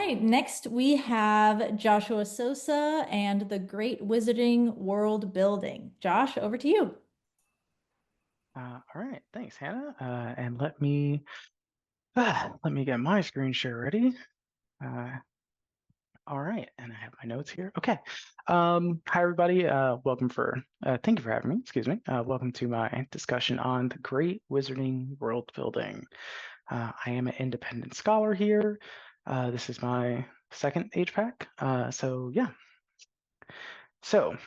right, next we have Joshua Sosa and the Great Wizarding World Building. Josh, over to you. All right, thanks, Hannah. And let me get my screen share ready. Uh, all right, and I have my notes here. Okay. Hi everybody. Thank you for having me. Excuse me. Welcome to my discussion on the Great Wizarding World Building. I am an independent scholar here. This is my second age pack. So yeah. So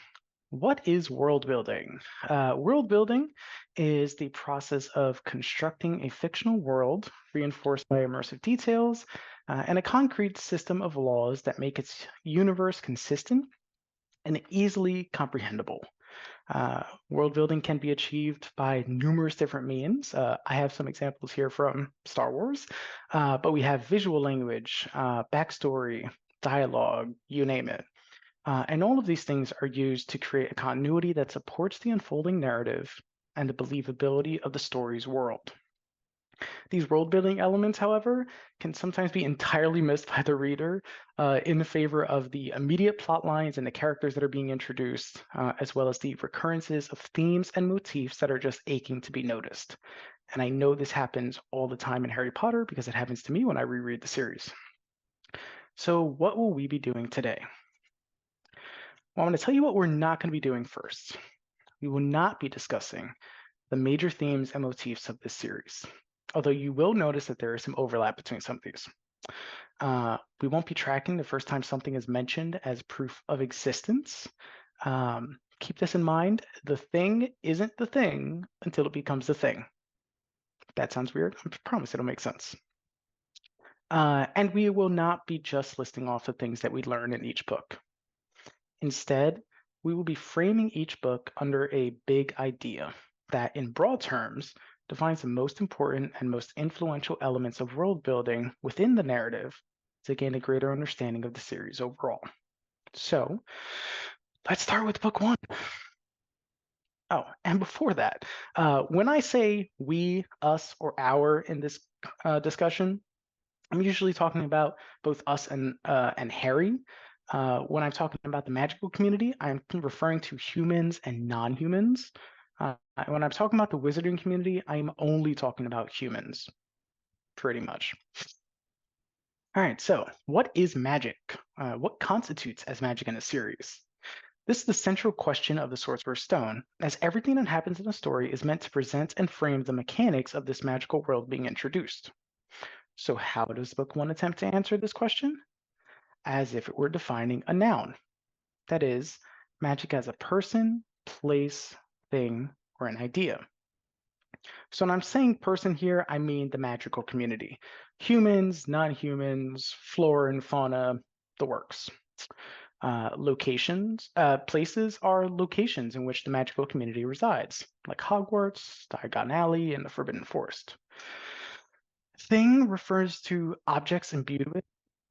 what is world building? World building is the process of constructing a fictional world reinforced by immersive details and a concrete system of laws that make its universe consistent and easily comprehensible. World building can be achieved by numerous different means. I have some examples here from Star Wars, but we have visual language, backstory, dialogue, you name it. And all of these things are used to create a continuity that supports the unfolding narrative and the believability of the story's world. These world building elements, however, can sometimes be entirely missed by the reader in favor of the immediate plot lines and the characters that are being introduced, as well as the recurrences of themes and motifs that are just aching to be noticed. And I know this happens all the time in Harry Potter because it happens to me when I reread the series. So, what will we be doing today? Well, I'm going to tell you what we're not going to be doing first. We will not be discussing the major themes and motifs of this series, although you will notice that there is some overlap between some of these. We won't be tracking the first time something is mentioned as proof of existence. Keep this in mind. The thing isn't the thing until it becomes the thing. If that sounds weird, I promise it'll make sense. And we will not be just listing off the things that we learn in each book. Instead, we will be framing each book under a big idea that, in broad terms, defines the most important and most influential elements of world building within the narrative to gain a greater understanding of the series overall. So, let's start with book one. Oh, and before that, when I say we, us, or our in this discussion, I'm usually talking about both us and Harry. When I'm talking about the magical community, I'm referring to humans and non-humans. When I'm talking about the wizarding community, I'm only talking about humans, pretty much. All right, so what is magic? What constitutes as magic in a series? This is the central question of the Sorcerer's Stone, as everything that happens in the story is meant to present and frame the mechanics of this magical world being introduced. So how does book one attempt to answer this question? As if it were defining a noun. That is, magic as a person, place, thing, or an idea. So when I'm saying person here, I mean the magical community. Humans, non-humans, flora and fauna, the works. Places are locations in which the magical community resides, like Hogwarts, Diagon Alley, and the Forbidden Forest. Thing refers to objects imbued with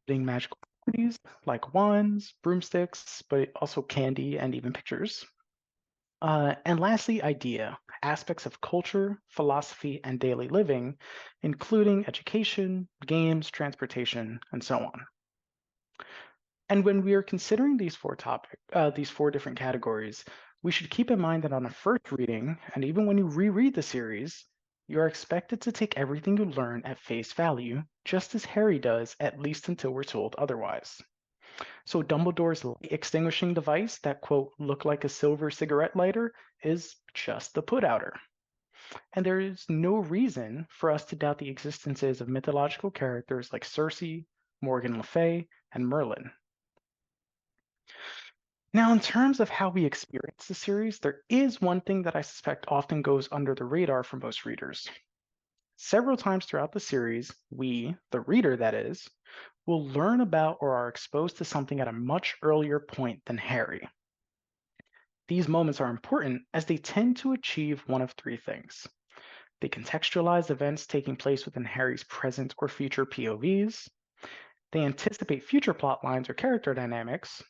magical properties like wands, broomsticks, but also candy and even pictures. And lastly, idea, aspects of culture, philosophy, and daily living, including education, games, transportation, and so on. And when we are considering these four different categories, we should keep in mind that on a first reading, and even when you reread the series, you are expected to take everything you learn at face value, just as Harry does, at least until we're told otherwise. So Dumbledore's light extinguishing device that, quote, looked like a silver cigarette lighter is just the put-outer. And there is no reason for us to doubt the existences of mythological characters like Circe, Morgan Le Fay, and Merlin. Now, in terms of how we experience the series, there is one thing that I suspect often goes under the radar for most readers. Several times throughout the series, we, the reader that is, will learn about or are exposed to something at a much earlier point than Harry. These moments are important as they tend to achieve one of three things. They contextualize events taking place within Harry's present or future POVs, they anticipate future plot lines or character dynamics,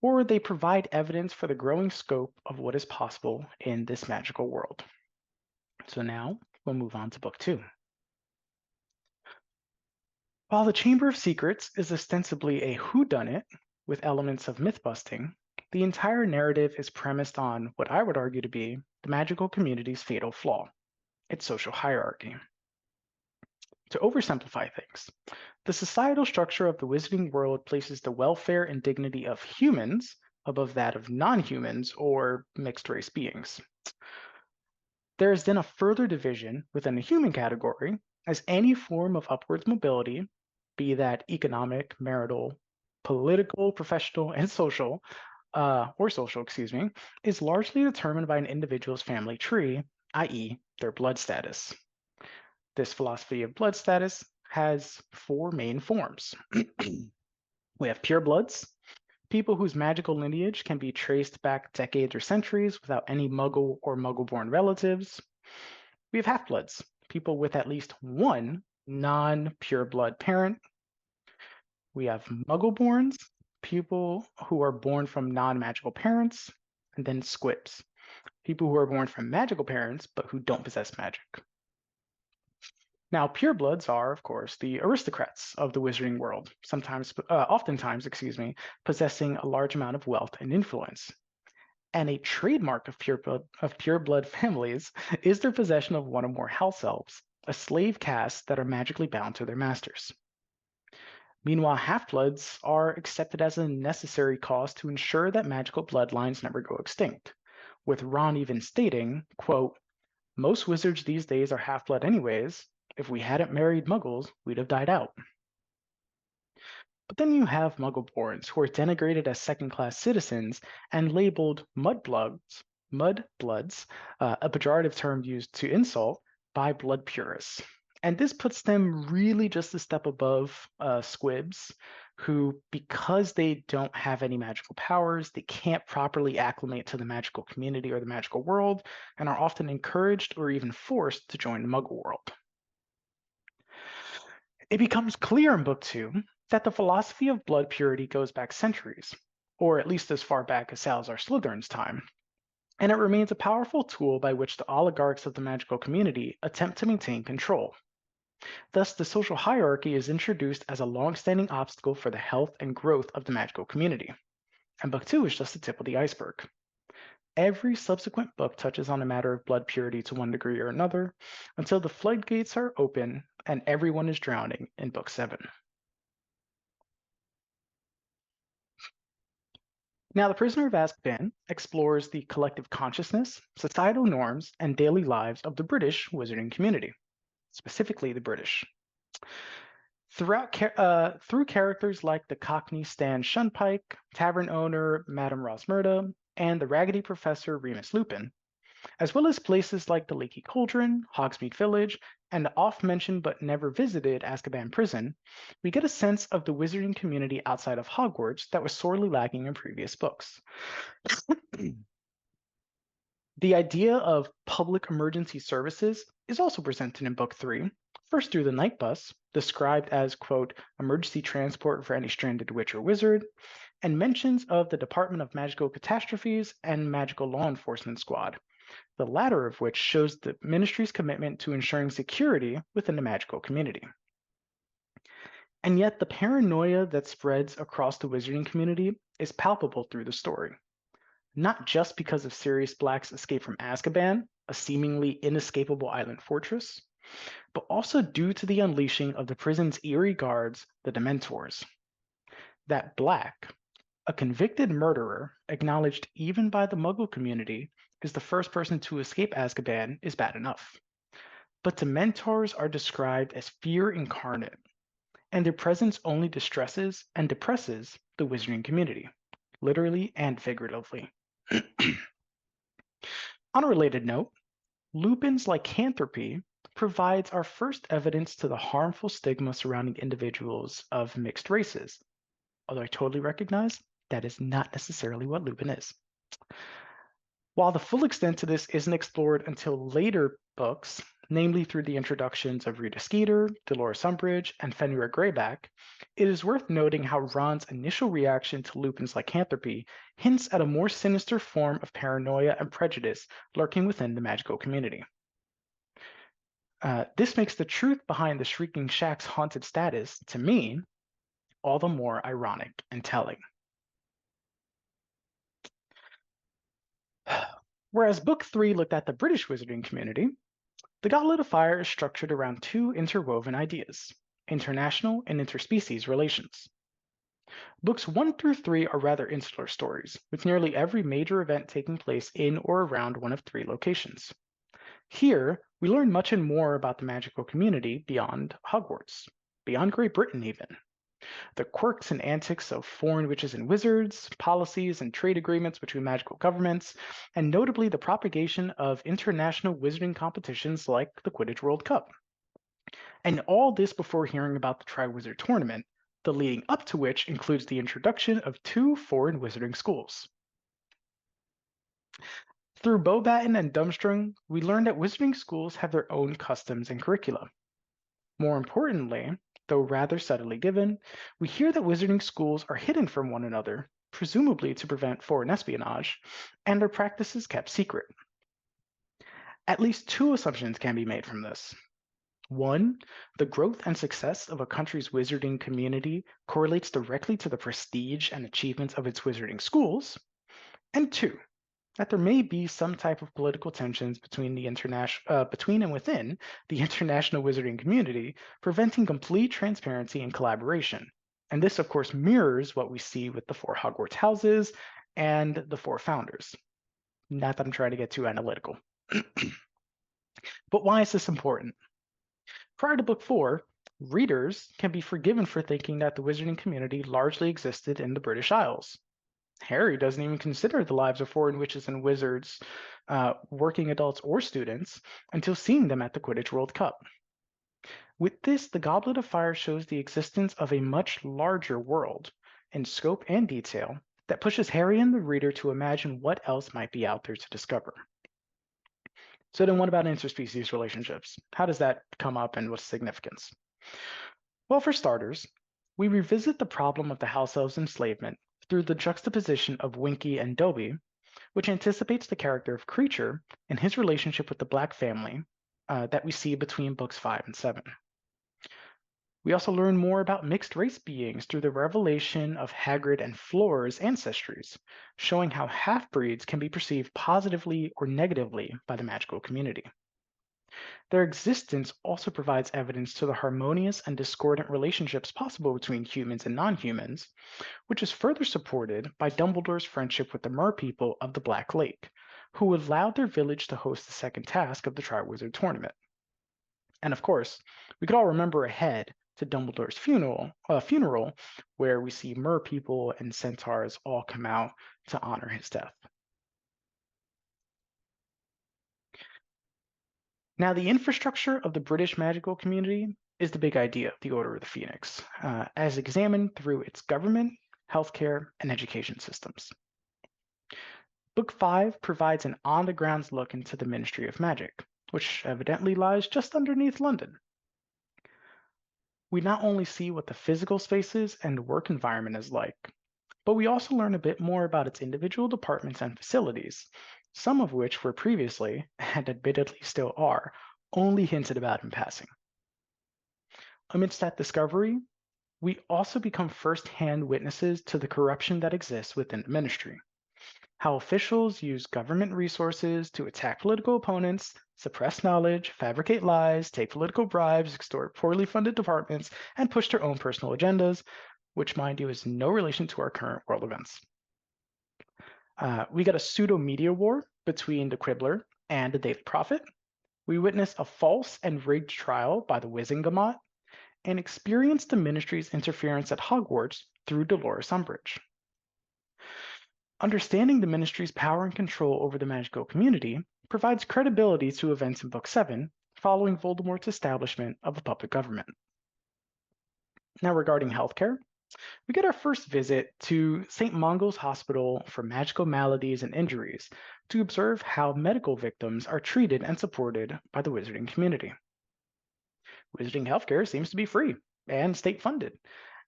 or they provide evidence for the growing scope of what is possible in this magical world. So now we'll move on to book two. While the Chamber of Secrets is ostensibly a whodunit with elements of myth-busting, the entire narrative is premised on what I would argue to be the magical community's fatal flaw, its social hierarchy. To oversimplify things, the societal structure of the wizarding world places the welfare and dignity of humans above that of non-humans or mixed-race beings. There is then a further division within the human category, as any form of upwards mobility, be that economic, marital, political, professional, and social, excuse me, is largely determined by an individual's family tree, i.e., their blood status. This philosophy of blood status has four main forms. We have purebloods, people whose magical lineage can be traced back decades or centuries without any muggle or muggle-born relatives. We have half-bloods, people with at least one non-pureblood parent. We have muggle-borns, people who are born from non-magical parents. And then squibs, people who are born from magical parents but who don't possess magic. Now, purebloods are, of course, the aristocrats of the wizarding world, oftentimes, possessing a large amount of wealth and influence. And a trademark of pureblood families is their possession of one or more house elves, a slave caste that are magically bound to their masters. Meanwhile, half-bloods are accepted as a necessary cost to ensure that magical bloodlines never go extinct, with Ron even stating, quote, "Most wizards these days are half-blood anyways. If we hadn't married muggles, we'd have died out." But then you have Muggleborns who are denigrated as second-class citizens and labeled mudbloods, a pejorative term used to insult, by blood purists. And this puts them really just a step above squibs, who, because they don't have any magical powers, they can't properly acclimate to the magical community or the magical world, and are often encouraged or even forced to join the Muggle world. It becomes clear in Book 2 that the philosophy of blood purity goes back centuries, or at least as far back as Salazar Slytherin's time, and it remains a powerful tool by which the oligarchs of the magical community attempt to maintain control. Thus, the social hierarchy is introduced as a long-standing obstacle for the health and growth of the magical community, and Book 2 is just the tip of the iceberg. Every subsequent book touches on a matter of blood purity to one degree or another, until the floodgates are open and everyone is drowning in Book 7. Now, The Prisoner of Azkaban explores the collective consciousness, societal norms, and daily lives of the British wizarding community, specifically the British. Through characters like the Cockney Stan Shunpike, tavern owner Madame Rosmerta, and the raggedy professor Remus Lupin, as well as places like the Leaky Cauldron, Hogsmeade Village, and the oft-mentioned but never visited Azkaban Prison, we get a sense of the wizarding community outside of Hogwarts that was sorely lacking in previous books. The idea of public emergency services is also presented in Book 3, first through the Night Bus, described as, quote, emergency transport for any stranded witch or wizard, and mentions of the Department of Magical Catastrophes and Magical Law Enforcement Squad, the latter of which shows the ministry's commitment to ensuring security within the magical community. And yet the paranoia that spreads across the wizarding community is palpable through the story, not just because of Sirius Black's escape from Azkaban, a seemingly inescapable island fortress, but also due to the unleashing of the prison's eerie guards, the Dementors. That Black, a convicted murderer acknowledged even by the Muggle community, is the first person to escape Azkaban is bad enough. But Dementors are described as fear incarnate, and their presence only distresses and depresses the wizarding community, literally and figuratively. On a related note, Lupin's lycanthropy provides our first evidence to the harmful stigma surrounding individuals of mixed races, although I totally recognize that is not necessarily what Lupin is. While the full extent to this isn't explored until later books, namely through the introductions of Rita Skeeter, Dolores Umbridge, and Fenrir Greyback, it is worth noting how Ron's initial reaction to Lupin's lycanthropy hints at a more sinister form of paranoia and prejudice lurking within the magical community. This makes the truth behind the Shrieking Shack's haunted status, to me, all the more ironic and telling. Whereas Book 3 looked at the British wizarding community, The Goblet of Fire is structured around two interwoven ideas: international and interspecies relations. Books 1 through 3 are rather insular stories, with nearly every major event taking place in or around one of three locations. Here, we learn much and more about the magical community beyond Hogwarts, beyond Great Britain even. The quirks and antics of foreign witches and wizards, policies and trade agreements between magical governments, and notably the propagation of international wizarding competitions like the Quidditch World Cup. And all this before hearing about the Triwizard Tournament, the leading up to which includes the introduction of two foreign wizarding schools. Through Beauxbaton and Durmstrang, we learned that wizarding schools have their own customs and curricula. More importantly, though rather subtly given, we hear that wizarding schools are hidden from one another, presumably to prevent foreign espionage, and their practices kept secret. At least two assumptions can be made from this. One, the growth and success of a country's wizarding community correlates directly to the prestige and achievements of its wizarding schools. And two, that there may be some type of political tensions between between and within the international wizarding community, preventing complete transparency and collaboration. And this, of course, mirrors what we see with the four Hogwarts houses and the four founders. Not that I'm trying to get too analytical. But why is this important? Prior to Book 4, readers can be forgiven for thinking that the wizarding community largely existed in the British Isles. Harry doesn't even consider the lives of foreign witches and wizards, working adults or students, until seeing them at the Quidditch World Cup. With this, the Goblet of Fire shows the existence of a much larger world, in scope and detail, that pushes Harry and the reader to imagine what else might be out there to discover. So then what about interspecies relationships? How does that come up and what's the significance? Well, for starters, we revisit the problem of the house elves' enslavement through the juxtaposition of Winky and Dobby, which anticipates the character of Creature and his relationship with the Black family that we see between books 5 and 7. We also learn more about mixed race beings through the revelation of Hagrid and Fleur's ancestries, showing how half-breeds can be perceived positively or negatively by the magical community. Their existence also provides evidence to the harmonious and discordant relationships possible between humans and non-humans, which is further supported by Dumbledore's friendship with the Merpeople of the Black Lake, who allowed their village to host the second task of the Triwizard Tournament. And of course, we could all remember ahead to Dumbledore's funeral, where we see Merpeople and centaurs all come out to honor his death. Now, the infrastructure of the British magical community is the big idea of the Order of the Phoenix, as examined through its government, healthcare, and education systems. Book 5 provides an on-the-ground look into the Ministry of Magic, which evidently lies just underneath London. We not only see what the physical spaces and work environment is like, but we also learn a bit more about its individual departments and facilities, some of which were previously, and admittedly still are, only hinted about in passing. Amidst that discovery, we also become first-hand witnesses to the corruption that exists within the ministry. How officials use government resources to attack political opponents, suppress knowledge, fabricate lies, take political bribes, extort poorly funded departments, and push their own personal agendas, which, mind you, is no relation to our current world events. We got a pseudo-media war between the Quibbler and the Daily Prophet. We witness a false and rigged trial by the Wizengamot, and experience the ministry's interference at Hogwarts through Dolores Umbridge. Understanding the ministry's power and control over the magical community provides credibility to events in Book 7, following Voldemort's establishment of a puppet government. Now, regarding healthcare, we get our first visit to St. Mungo's Hospital for Magical Maladies and Injuries to observe how medical victims are treated and supported by the wizarding community. Wizarding healthcare seems to be free and state-funded,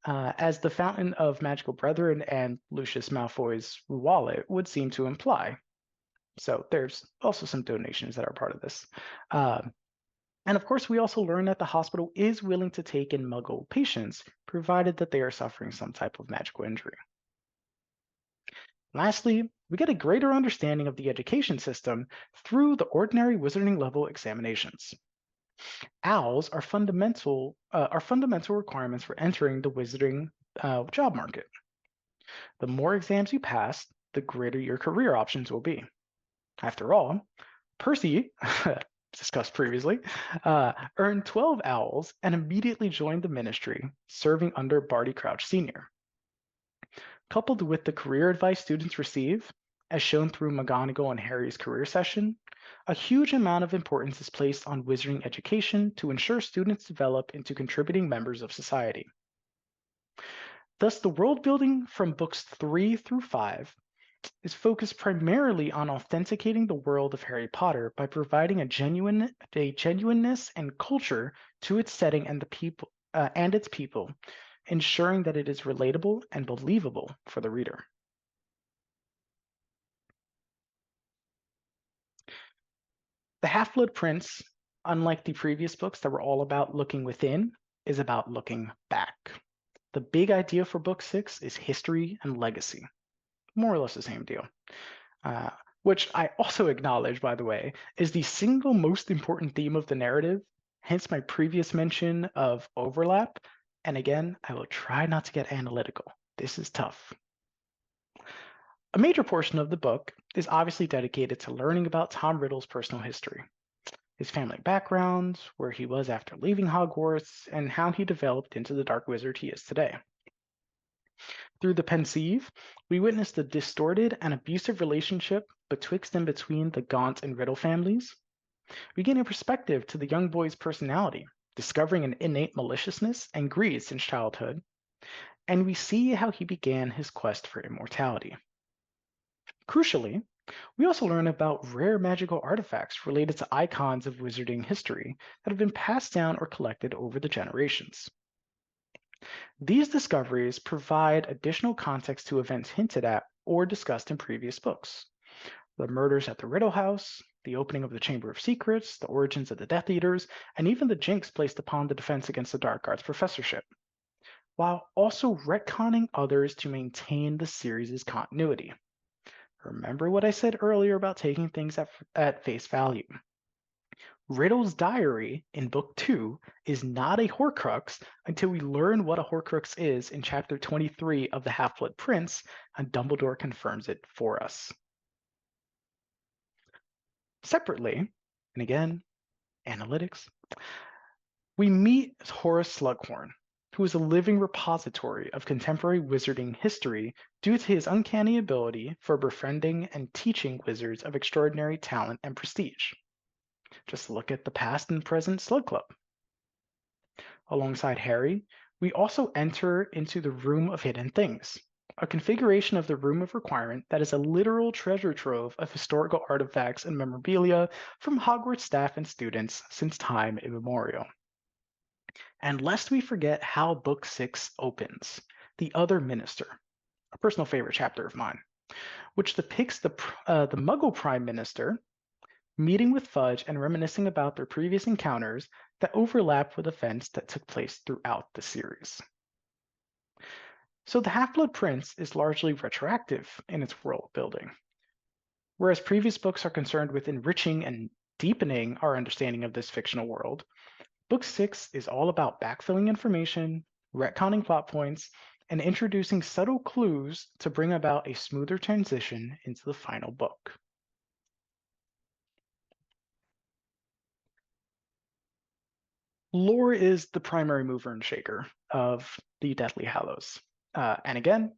as the Fountain of Magical Brethren and Lucius Malfoy's wallet would seem to imply. So there's also some donations that are part of this. And of course, we also learn that the hospital is willing to take in Muggle patients, provided that they are suffering some type of magical injury. Lastly, we get a greater understanding of the education system through the ordinary wizarding level examinations. OWLs are fundamental requirements for entering the wizarding job market. The more exams you pass, the greater your career options will be. After all, Percy, discussed previously, earned 12 owls and immediately joined the ministry, serving under Barty Crouch Sr. Coupled with the career advice students receive, as shown through McGonagall and Harry's career session, a huge amount of importance is placed on wizarding education to ensure students develop into contributing members of society. Thus, the world building from books 3 through 5 is focused primarily on authenticating the world of Harry Potter by providing a genuineness and culture to its setting and the people and its people, ensuring that it is relatable and believable for the reader. The Half-Blood Prince, unlike the previous books that were all about looking within, is about looking back. The big idea for book 6 is history and legacy. More or less the same deal. Which I also acknowledge, by the way, is the single most important theme of the narrative, hence my previous mention of overlap. And again, I will try not to get analytical. This is tough. A major portion of the book is obviously dedicated to learning about Tom Riddle's personal history, his family background, where he was after leaving Hogwarts, and how he developed into the Dark Wizard he is today. Through the pensieve, we witness the distorted and abusive relationship betwixt and between the Gaunt and Riddle families. We gain a perspective to the young boy's personality, discovering an innate maliciousness and greed since childhood, and we see how he began his quest for immortality. Crucially, we also learn about rare magical artifacts related to icons of wizarding history that have been passed down or collected over the generations. These discoveries provide additional context to events hinted at or discussed in previous books. The murders at the Riddle House, the opening of the Chamber of Secrets, the origins of the Death Eaters, and even the jinx placed upon the Defense Against the Dark Arts professorship, while also retconning others to maintain the series' continuity. Remember what I said earlier about taking things at face value. Riddle's diary in book 2 is not a Horcrux until we learn what a Horcrux is in chapter 23 of The Half-Blood Prince, and Dumbledore confirms it for us. Separately, and again, analytics, we meet Horace Slughorn, who is a living repository of contemporary wizarding history due to his uncanny ability for befriending and teaching wizards of extraordinary talent and prestige. Just look at the past and present Slug Club. Alongside Harry, we also enter into the Room of Hidden Things, a configuration of the Room of Requirement that is a literal treasure trove of historical artifacts and memorabilia from Hogwarts staff and students since time immemorial. And lest we forget how Book 6 opens, The Other Minister, a personal favorite chapter of mine, which depicts the Muggle Prime Minister meeting with Fudge and reminiscing about their previous encounters that overlap with events that took place throughout the series. So the Half-Blood Prince is largely retroactive in its world building. Whereas previous books are concerned with enriching and deepening our understanding of this fictional world, Book 6 is all about backfilling information, retconning plot points, and introducing subtle clues to bring about a smoother transition into the final book. Lore is the primary mover and shaker of the Deathly Hallows. And again,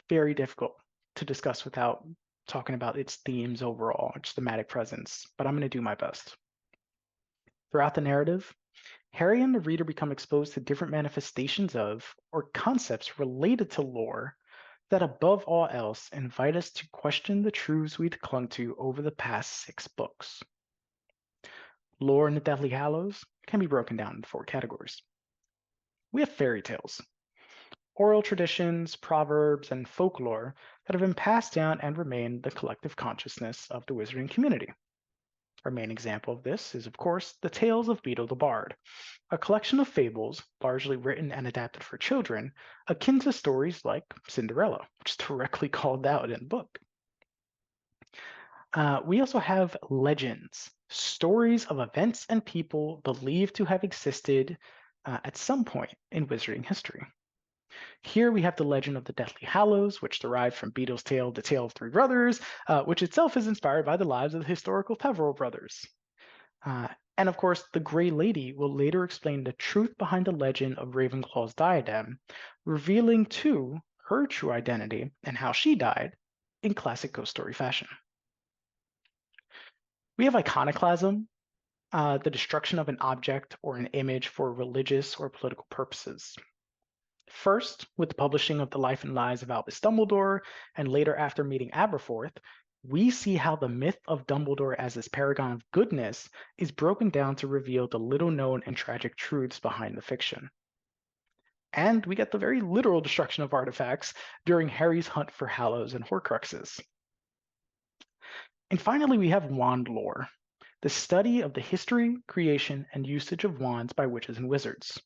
very difficult to discuss without talking about its themes overall, its thematic presence, but I'm going to do my best. Throughout the narrative, Harry and the reader become exposed to different manifestations of, or concepts related to lore that above all else invite us to question the truths we've clung to over the past 6 books. Lore in the Deathly Hallows can be broken down into 4 categories. We have fairy tales, oral traditions, proverbs, and folklore that have been passed down and remain the collective consciousness of the wizarding community. Our main example of this is, of course, the Tales of Beetle the Bard, a collection of fables largely written and adapted for children, akin to stories like Cinderella, which is directly called out in the book. We also have legends, stories of events and people believed to have existed at some point in wizarding history. Here we have the legend of the Deathly Hallows, which derived from Beetle's tale, The Tale of Three Brothers, which itself is inspired by the lives of the historical Peveril brothers. Uh, and of course, the Grey Lady will later explain the truth behind the legend of Ravenclaw's diadem, revealing too her true identity and how she died in classic ghost story fashion. We have iconoclasm, the destruction of an object or an image for religious or political purposes. First, with the publishing of The Life and Lives of Albus Dumbledore, and later after meeting Aberforth, we see how the myth of Dumbledore as this paragon of goodness is broken down to reveal the little known and tragic truths behind the fiction. And we get the very literal destruction of artifacts during Harry's hunt for Hallows and Horcruxes. And finally, we have wand lore, the study of the history, creation, and usage of wands by witches and wizards.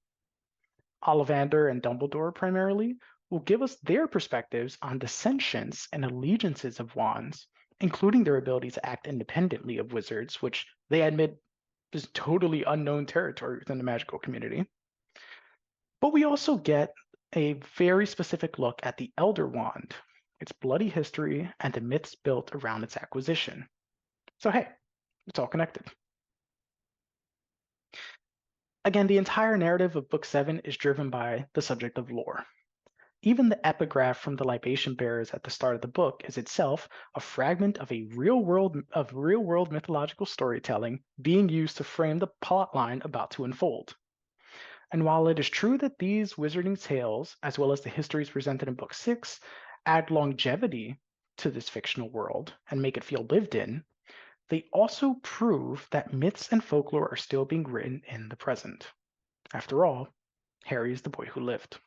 Ollivander and Dumbledore primarily will give us their perspectives on the sentience and allegiances of wands, including their ability to act independently of wizards, which they admit is totally unknown territory within the magical community. But we also get a very specific look at the Elder Wand, its bloody history, and the myths built around its acquisition. So hey, it's all connected. Again, the entire narrative of Book 7 is driven by the subject of lore. Even the epigraph from the libation bearers at the start of the book is itself a fragment of real world mythological storytelling being used to frame the plotline about to unfold. And while it is true that these wizarding tales, as well as the histories presented in Book 6, add longevity to this fictional world and make it feel lived in, they also prove that myths and folklore are still being written in the present. After all, Harry is the boy who lived.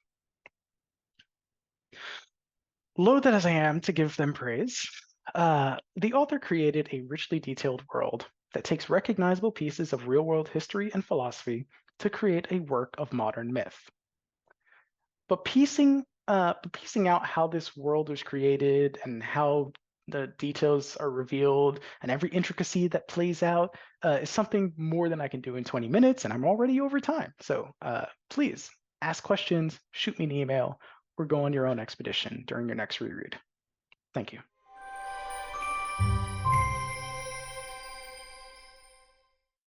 Loath as I am to give them praise, the author created a richly detailed world that takes recognizable pieces of real-world history and philosophy to create a work of modern myth. But piecing out how this world was created and how the details are revealed and every intricacy that plays out is something more than I can do in 20 minutes, and I'm already over time. So please ask questions, shoot me an email, or go on your own expedition during your next reread. Thank you.